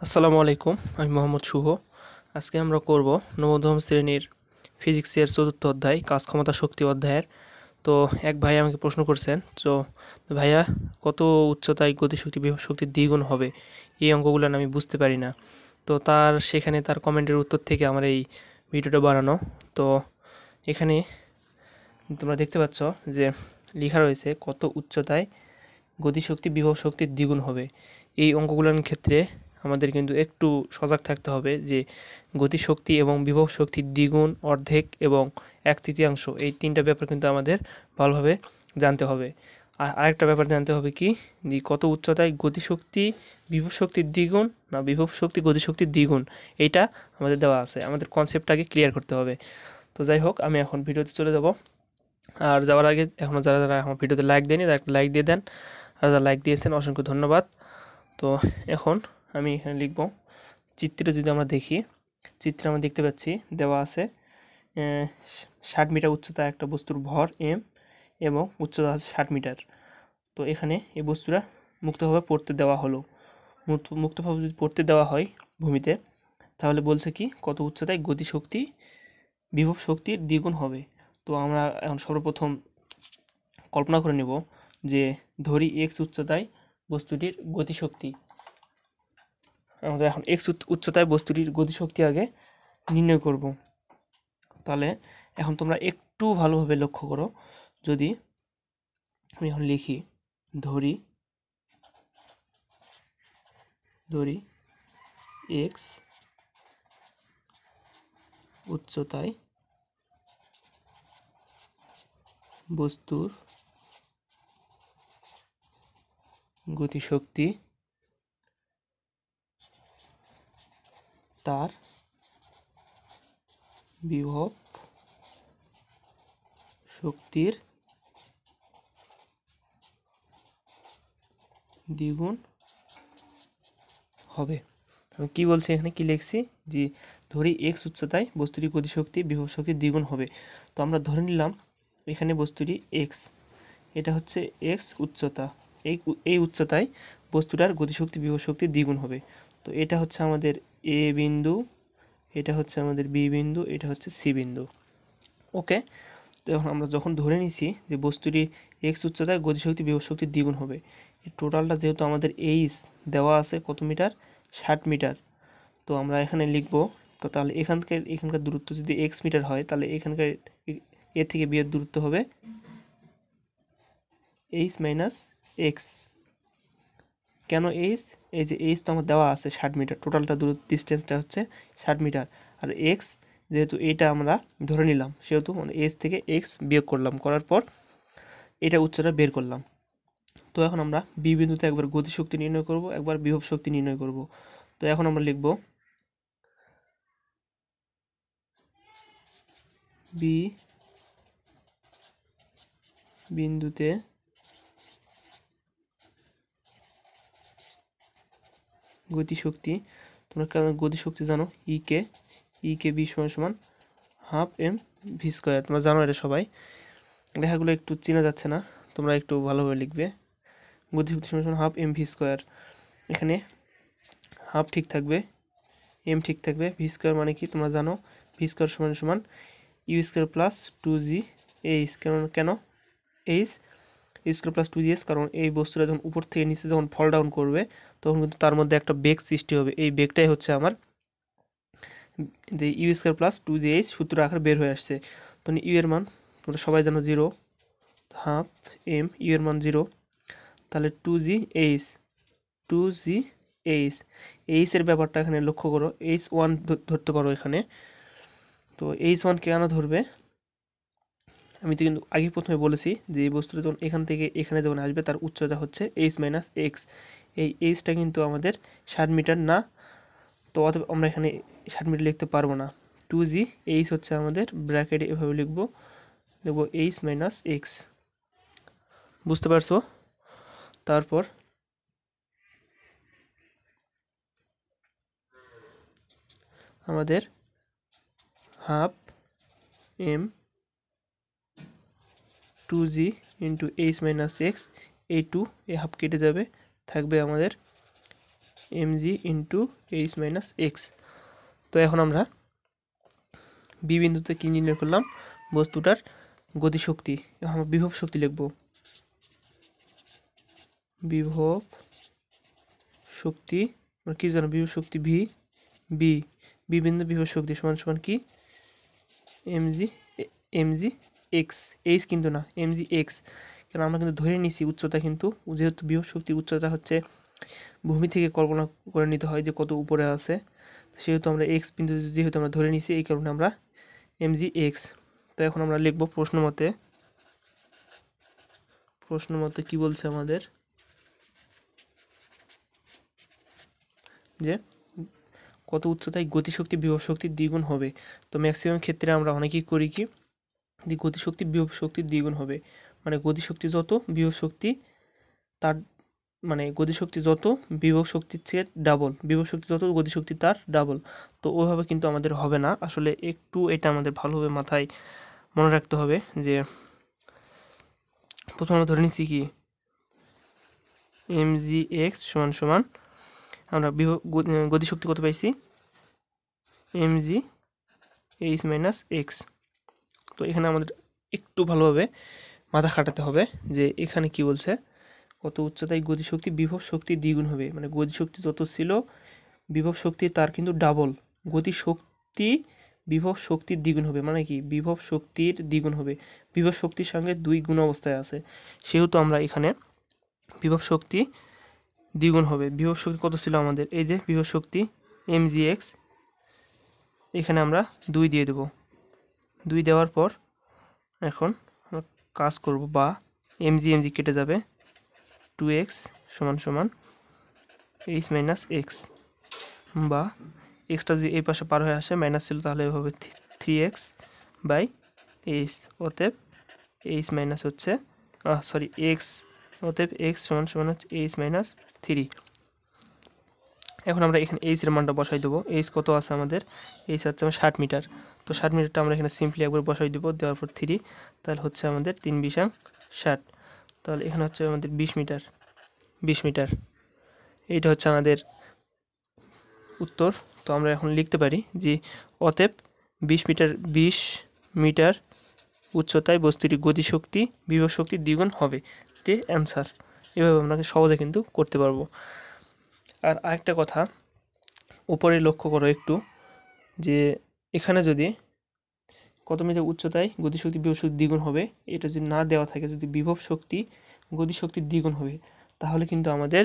আসসালামু আলাইকুম, আমি মোহাম্মদ শুভ। আজকে আমরা করব নবম শ্রেণীর ফিজিক্সের চতুর্থ অধ্যায় কাজ ক্ষমতা শক্তি অধ্যায়ের। তো এক ভাই আমাকে প্রশ্ন করছেন, তো ভাইয়া কত উচ্চতায় গতিশক্তি বিভব শক্তির দ্বিগুণ হবে, এই অঙ্কগুলো আমি বুঝতে পারি না। তো সেখানে তার কমেন্টের উত্তর থেকে আমার এই ভিডিওটা বানানো। তো এখানে তোমরা দেখতে পাচ্ছ যে লেখা রয়েছে কত উচ্চতায় গতিশক্তি বিভব শক্তির দ্বিগুণ হবে। এই অঙ্কগুলোর ক্ষেত্রে আমাদের কিন্তু একটু সজাগ থাকতে হবে যে গতিশক্তি এবং বিভব শক্তির দ্বিগুণ, অর্ধেক এবং এক তৃতীয়াংশ, এই তিনটা ব্যাপার কিন্তু আমাদের ভালোভাবে জানতে হবে। আর আরেকটা ব্যাপার জানতে হবে কি, যে কত উচ্চতায় গতিশক্তি বিভব শক্তির দ্বিগুণ না বিভব শক্তি গতিশক্তির দ্বিগুণ, এইটা আমাদের দেওয়া আছে। আমাদের কনসেপ্টটাকে ক্লিয়ার করতে হবে। তো যাই হোক, আমি এখন ভিডিওতে চলে যাব। আর যাওয়ার আগে এখনও যারা যারা আমার ভিডিওতে লাইক দেয়নি তারা একটা লাইক দিয়ে দেন, আর যারা লাইক দিয়েছেন অসংখ্য ধন্যবাদ। তো এখন আমি এখানে লিখব, চিত্রে যদি আমরা দেখি, চিত্রে আমরা দেখতে পাচ্ছি দেওয়া আছে 60 মিটার উচ্চতা একটা বস্তুর ভর এম এবং উচ্চতা আছে 60 মিটার। তো এখানে এই বস্তুটা মুক্তভাবে পড়তে দেওয়া হলো। মুক্তভাবে যদি পড়তে দেওয়া হয় ভূমিতে, তাহলে বলছে কি কত উচ্চতায় গতিশক্তি বিভব শক্তির দ্বিগুণ হবে। তো আমরা এখন সর্বপ্রথম কল্পনা করে নেব যে ধরি এক্স উচ্চতায় বস্তুটির গতিশক্তি। আমাদের এখন এক্স উচ্চতায় বস্তুটির গতিশক্তি আগে নির্ণয় করব। তাহলে এখন তোমরা একটু ভালোভাবে লক্ষ্য করো, যদি আমি এখন লিখি ধরি এক্স উচ্চতায় বস্তুর গতিশক্তি তার বিভব শক্তির দ্বিগুণ হবে। আমি কি বলছি এখানে, কি লিখছি, যে ধরি এক্স উচ্চতায় বস্তুটির গতিশক্তি বিভব শক্তির দ্বিগুণ হবে। তো আমরা ধরে নিলাম এখানে বস্তুটি এক্স, এটা হচ্ছে এক্স উচ্চতা, এই উচ্চতায় বস্তুটার গতিশক্তি বিভব শক্তির দ্বিগুণ হবে। তো এটা হচ্ছে আমাদের এ বিন্দু, এটা হচ্ছে আমাদের বি বিন্দু, এটা হচ্ছে সি বিন্দু। ওকে, তো এখন আমরা যখন ধরে নিছি যে বস্তুটি এক্স উচ্চতায় গতিশক্তি বিভব শক্তির দ্বিগুণ হবে, এই টোটালটা যেহেতু আমাদের এইচ দেওয়া আছে কত মিটার, 60 মিটার। তো আমরা এখানে লিখব, তো তাহলে এখানকার দূরত্ব যদি এক্স মিটার হয়, তাহলে এখানকার এ থেকে বি এর দূরত্ব হবে এইচ মাইনাস এক্স। কেন এইচ? এই যে এইচ তো আমার দেওয়া আছে 60 মিটার, টোটালটা ডিস্টেন্সটা হচ্ছে 60 মিটার। আর এক্স যেহেতু এটা আমরা ধরে নিলাম, সেহেতু মানে এইচ থেকে এক্স বিয়োগ করলাম, করার পর এটা উচ্চতা বের করলাম। তো এখন আমরা বি বিন্দুতে একবার গতিশক্তি নির্ণয় করব, একবার বিভব শক্তি নির্ণয় করব। তো এখন আমরা লিখব বি বিন্দুতে গতিশক্তি, তোমরা গতিশক্তি জানো ই কে বি সমান সমান হাফ এম ভি স্কোয়ার, তোমরা জানো এটা সবাই। লেখাগুলো একটু চেনা যাচ্ছে না, তোমরা একটু ভালোভাবে লিখবে। গতিশক্তি সমান সমান হাফ এম ভি স্কোয়ার, এখানে হাফ ঠিক থাকবে, এম ঠিক থাকবে, ভি স্কোয়ার মানে কি তোমরা জানো, ভি স্কোয়ার সমান সমান U square plus 2g H. কেন এইচ স্কোয়ার প্লাস 2gs? কারণ এই বস্তুটা যখন উপর থেকে নিচে যখন ফল ডাউন করবে, তখন কিন্তু তার মধ্যে একটা বেগ সৃষ্টি হবে। এই বেগটাই হচ্ছে আমার যে ইউ স্কোয়ার প্লাস 2gh সূত্র আকারে বের হয়ে আসছে। তখন ইউ এর মান তোমরা সবাই জানো 0, হাফ এম ইউ এর মান 0, তাহলে 2gh এইচ এর ব্যাপারটা এখানে লক্ষ্য করো, h1 ধরতে পারো এখানে। তো h1 কেন ধরবে? আমি তো কিন্তু আগে প্রথমে বলেছি যে এই বস্তুটা যখন এখান থেকে এখানে যখন আসবে, তার উচ্চতা হচ্ছে এইচ মাইনাস এক্স। এই এইচটা কিন্তু আমাদের 60 মিটার না, তো অতএব আমরা এখানে 60 মিটার লিখতে পারবো না। 2g এইচ হচ্ছে আমাদের ব্র্যাকেটে এভাবে লিখবো এইচ মাইনাস এক্স। বুঝতে পারছো? তারপর আমাদের half M 2g into H minus X, এই হাফ কেটে যাবে, থাকবে আমাদের mg into H minus X. তো এখন আমরা বি বিন্দুতে কী নির্ণয় করলাম, বস্তুটার গতিশক্তি। এখন আমরা বিভব শক্তি লিখব, বিভব শক্তি কি জানো, বিভব শক্তি ভি, বি বি বিন্দু বিভব শক্তি সমান সমান কি এমজি, এমজি এক্স, এইচ কিন্তু না, এমজি এক্স। কারণ আমরা কিন্তু ধরে নিছি উচ্চতা, কিন্তু যেহেতু বিভব শক্তির উচ্চতা হচ্ছে ভূমি থেকে কল্পনা করে নিতে হয় যে কত উপরে আছে, সেহেতু আমরা এক্স বিন্দু যেহেতু আমরা ধরে নিছি, এই কারণে আমরা এমজি এক্স। তো এখন আমরা লিখব প্রশ্ন মতে কি বলছে আমাদের, যে কত উচ্চতায় গতিশক্তি বিভব শক্তির দ্বিগুণ হবে। তো ম্যাক্সিমাম ক্ষেত্রে আমরা অনেকেই করি কি, যে গতিশক্তি বিভব শক্তির দ্বিগুণ হবে, মানে গতিশক্তি যত বিভব শক্তি তার, মানে গতিশক্তি যত বিভব শক্তির চেয়ে ডাবল, বিভব শক্তি যত গতিশক্তি তার ডাবল। তো ওইভাবে কিন্তু আমাদের হবে না আসলে, একটু এটা আমাদের ভালোভাবে মাথায় মনে রাখতে হবে। যে প্রথমে আমরা ধরে নিচ্ছি কি mg x সমান সমান আমরা গতিশক্তি কত পাইছি, mg h মাইনাস এক্স। তো এখানে আমাদের একটু ভালোভাবে মাথা খাটাতে হবে যে এখানে কি বলছে, কত উচ্চতায় গতিশক্তি বিভব শক্তির দ্বিগুণ হবে, মানে গতিশক্তি যত ছিল বিভব শক্তি তার কিন্তু ডাবল, গতিশক্তি বিভব শক্তির দ্বিগুণ হবে, মানে কি বিভব শক্তির দ্বিগুণ হবে, বিভব শক্তির সঙ্গে দুই গুণ অবস্থায় আছে, সেহেতু আমরা এখানে বিভব শক্তি দ্বিগুণ হবে। বিভব শক্তি কত ছিল আমাদের, এই যে বিভব শক্তি mgx, এখানে আমরা 2 দিয়ে দেব, 2 দেওয়ার পর এখন আমরা কাজ করব, বা mg কেটে যাবে, 2x সমান সমান h মাইনাস এক্স, বা এক্সটা যদি এই পাশে পার হয়ে আসে মাইনাস ছিল তাহলে এভাবে 3x বাই এইচ, অতএব এইচ মাইনাস হচ্ছে এক্স, অতএব এক্স সমান সমান হচ্ছে এইচ মাইনাস 3। এখন আমরা এখানে এইচ এর মানটা বসাই দেবো, এইচ কত আছে আমাদের, এইচ হচ্ছে আমার 60 মিটার। তো 60 মিটারটা আমরা এখানে সিম্পলি একবার বসাই দেবো, দেওয়ার পর 3, তাহলে হচ্ছে আমাদের 3 বিশাং 60, তাহলে এখানে হচ্ছে আমাদের 20 মিটার। এইটা হচ্ছে আমাদের উত্তর। তো আমরা এখন লিখতে পারি যে অতএব 20 মিটার উচ্চতায় বস্তুটি গতিশক্তি বিভব শক্তির দ্বিগুণ হবে, তে অ্যান্সার। এভাবে আমরা সহজে কিন্তু করতে পারবো। আর আরেকটা কথা, উপরে লক্ষ্য করো একটু, যে এখানে যদি কত মিটার উচ্চতায় গতিশক্তি বিভব শক্তি দ্বিগুণ হবে, এটা যদি না দেওয়া থাকে, যদি বিভব শক্তি গতিশক্তির দ্বিগুণ হবে, তাহলে কিন্তু আমাদের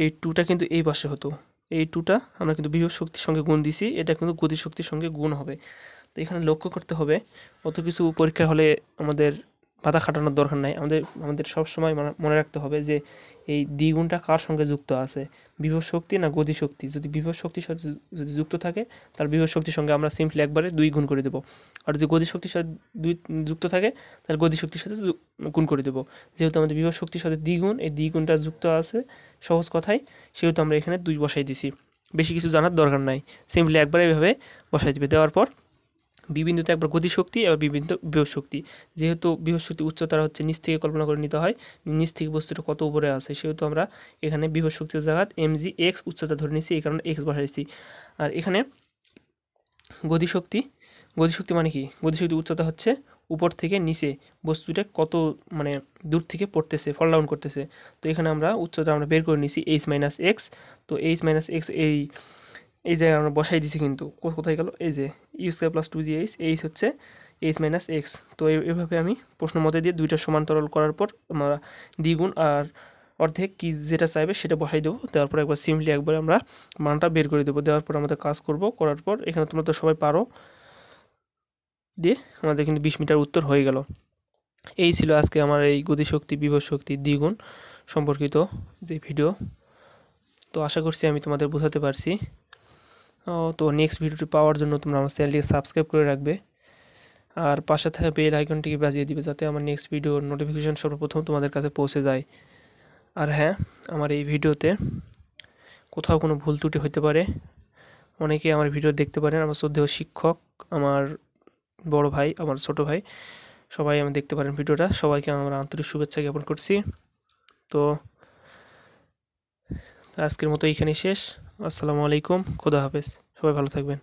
এই 2টা কিন্তু এই পাশে হতো, এই 2টা আমরা কিন্তু বিভব শক্তির সঙ্গে গুণ দিছি, এটা কিন্তু গতিশক্তির সঙ্গে গুণ হবে। তো এখানে লক্ষ্য করতে হবে, অত কিছু পরীক্ষা হলে আমাদের মাথা খাটানোর দরকার নাই, আমাদের সবসময় মনে রাখতে হবে যে এই দ্বিগুণটা কার সঙ্গে যুক্ত আছে, বিভব শক্তি না গতিশক্তি। যদি বিভব শক্তির সাথে যদি যুক্ত থাকে, তাহলে বিভব শক্তির সঙ্গে আমরা সিম্পলি একবারে 2 গুণ করে দেবো, আর যদি গতিশক্তির সাথে 2 যুক্ত থাকে, তাহলে গতিশক্তির সাথে গুণ করে দেবো। যেহেতু আমাদের বিভব শক্তির সাথে দ্বিগুণ, এই দ্বিগুণটা যুক্ত আছে সহজ কথায়, সেহেতু আমরা এখানে 2 বসাই দিছি, বেশি কিছু জানার দরকার নাই, সিম্পলি একবারে এভাবে বসাই দিবে। দেওয়ার পর বিবিন্দুতে একবার গতিশক্তি এবং বিবিন্দু বিভব শক্তি, যেহেতু বিভব শক্তি উচ্চতার হচ্ছে নিচ থেকে কল্পনা করে নিতে হয়, নিচ থেকে বস্তুটা কত উপরে আছে, সেহেতু আমরা এখানে বিভব শক্তির জায়গায় mg x উচ্চতা ধরে নিয়েছি, এই কারণে x বসাইছি। আর এখানে গতিশক্তি মানে কি, গতিশক্তি উচ্চতা হচ্ছে উপর থেকে নিচে বস্তুটা কত মানে দূর থেকে পড়তেছে, ফল ডাউন করতেছে। তো এখানে আমরা উচ্চতা আমরা বের করে নিয়েছি h মাইনাস এক্স। তো h মাইনাস এক্স এই জায়গায় আমরা বসাই দিছি, কিন্তু কোথায় গেল, এই যে U square plus 2gh, H হচ্ছে এইচ মাইনাস এক্স। তো এইভাবে আমি প্রশ্ন মতে দিয়ে 2টা সমান্তরাল করার পর আমরা দ্বিগুণ আর অর্ধেক কি যেটা চাইবে সেটা বসাই দেবো, দেওয়ার পর একবার সিম্পলি একবার আমরা মানটা বের করে দেবো, দেওয়ার পর আমাদের কাজ করব, করার পর এখানে তোমরা তো সবাই পারো, দিয়ে আমাদের কিন্তু 20 মিটার উত্তর হয়ে গেল। এই ছিল আজকে আমার এই গতিশক্তি বিভব শক্তি দ্বিগুণ সম্পর্কিত যে ভিডিও। তো আশা করছি আমি তোমাদের বোঝাতে পারছি। তো নেক্সট ভিডিওটি পাওয়ার জন্য তোমরা আমার চ্যানেলটিকে সাবস্ক্রাইব করে রাখবে, আর পাশে থাকা বেল আইকনটিকে বাজিয়ে দিবে, যাতে আমার নেক্সট ভিডিওর নোটিফিকেশন সর্বপ্রথম তোমাদের কাছে পৌঁছে যায়। আর হ্যাঁ, আমার এই ভিডিওতে কোথাও কোনো ভুল ত্রুটি হতে পারে, অনেকে আমার ভিডিও দেখতে পারেন, আমার শ্রদ্ধেয় শিক্ষক, আমার বড় ভাই, আমার ছোট ভাই, সবাই আমি দেখতে পারেন ভিডিওটা, সবাইকে আমার আন্তরিক শুভেচ্ছা জ্ঞাপন করছি। তো তো আজকের মতো এইখানেই শেষ। আসসালামু আলাইকুম, খোদা হাফেজ, সবাই ভালো থাকবেন।